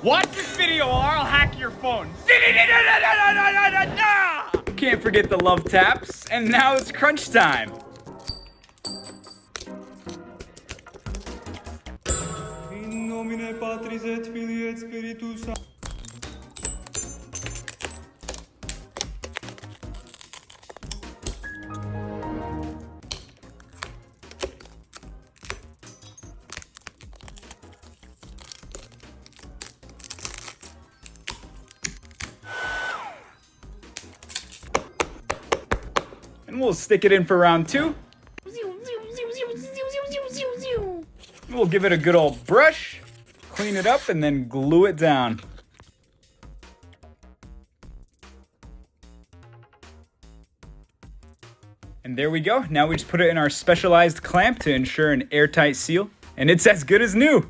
Watch this video or I'll hack your phone. Can't forget the love taps, and now it's crunch time. In nomine Patris et Filii et Spiritus Sancti. And we'll stick it in for round 2. We'll give it a good old brush, clean it up, and then glue it down. And there we go. Now we just put it in our specialized clamp to ensure an airtight seal. And it's as good as new.